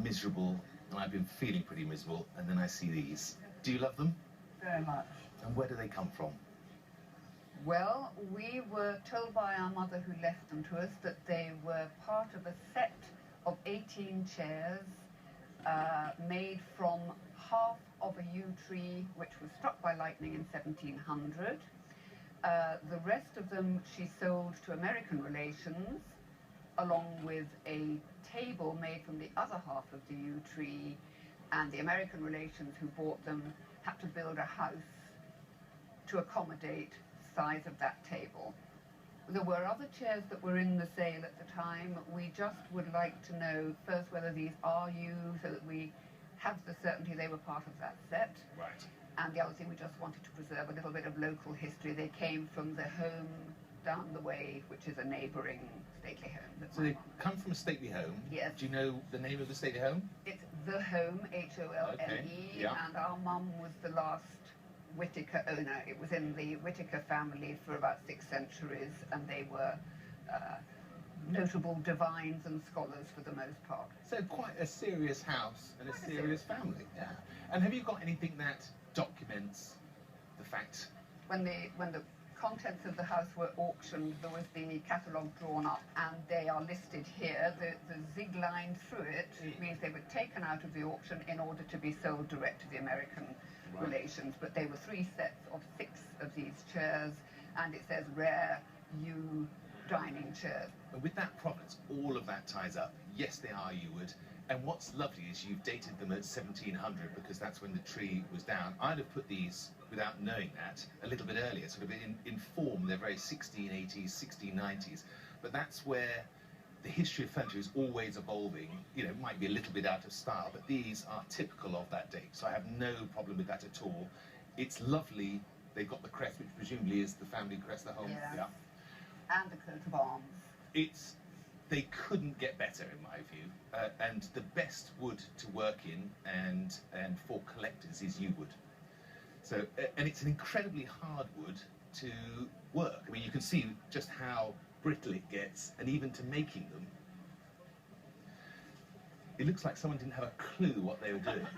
miserable, and I've been feeling pretty miserable, and then I see these. Do you love them? Very much. And where do they come from? Well, we were told by our mother who left them to us that they were part of a set of 18 chairs made from half of a yew tree which was struck by lightning in 1700. The rest of them she sold to American relations, along with a table made from the other half of the yew tree, and the American relations who bought them had to build a house to accommodate the size of that table. There were other chairs that were in the sale at the time. We just would like to know first whether these are yew, so that we have the certainty they were part of that set. Right. And the other thing, we just wanted to preserve a little bit of local history. They came from the home down the way, which is a neighbouring stately home. So they come from a stately home? Yes. Do you know the name of the stately home? It's The Home, H-O-L-M-E, Okay. Yeah. and our mum was the last Whittaker owner. It was in the Whittaker family for about 6 centuries, and they were notable divines and scholars for the most part. So quite a serious house and a serious family. Yeah. And have you got anything that documents the fact? When the contents of the house were auctioned, there was the catalogue drawn up, and they are listed here. The zig line through it means they were taken out of the auction in order to be sold direct to the American relations. But they were 3 sets of 6 of these chairs, and it says rare yew dining chairs. And with that provenance, all of that ties up. Yes, they are Yewood. And what's lovely is you've dated them at 1700 because that's when the tree was down. I'd have put these, without knowing that, a little bit earlier. Sort of in form, they're very 1680s, 1690s. But that's where the history of furniture is always evolving. You know, it might be a little bit out of style, but these are typical of that date. So I have no problem with that at all. It's lovely. They've got the crest, which presumably is the family crest, the home. Yeah. Yeah. And the coat of arms. They couldn't get better in my view, and the best wood to work in and for collectors is yew wood. So, and it's an incredibly hard wood to work. I mean, you can see just how brittle it gets, and even to making them, it looks like someone didn't have a clue what they were doing.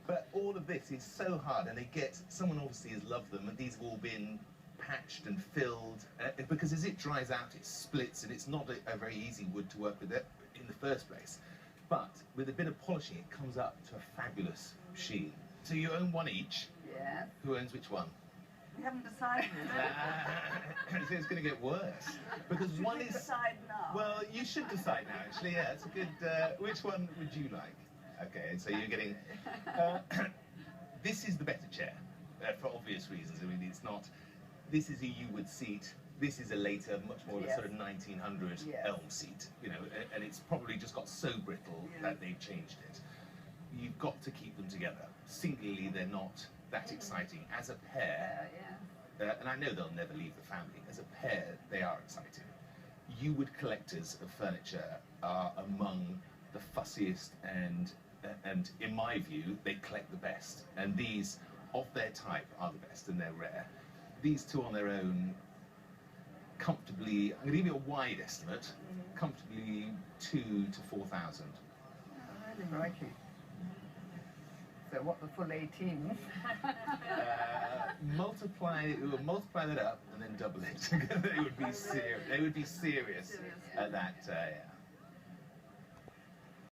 But all of this is so hard, and someone obviously has loved them, and these have all been patched and filled, because as it dries out it splits, and it's not a very easy wood to work with it in the first place. But with a bit of polishing it comes up to a fabulous sheen. So you own one each? Yes. Who owns which one? We haven't decided. So it's going to get worse. Because one is... decide now. Well, you should decide now, actually. Yeah, it's a good... which one would you like? Okay, so you're getting... This is the better chair, for obvious reasons. I mean, it's not... This is a Yewood seat. This is a later, much more of a sort of 1900 elm seat, you know, and it's probably just got so brittle that they've changed it. You've got to keep them together. Singly, they're not that exciting. As a pair, and I know they'll never leave the family, as a pair, they are exciting. Yewood collectors of furniture are among the fussiest and in my view, they collect the best. And these, of their type, are the best, and they're rare. These two on their own, comfortably, I'm going to give you a wide estimate, comfortably 2,000 to 4,000. Really like it. So what, the full 18? Multiply that up and then double it. They would be serious. They would be serious at that.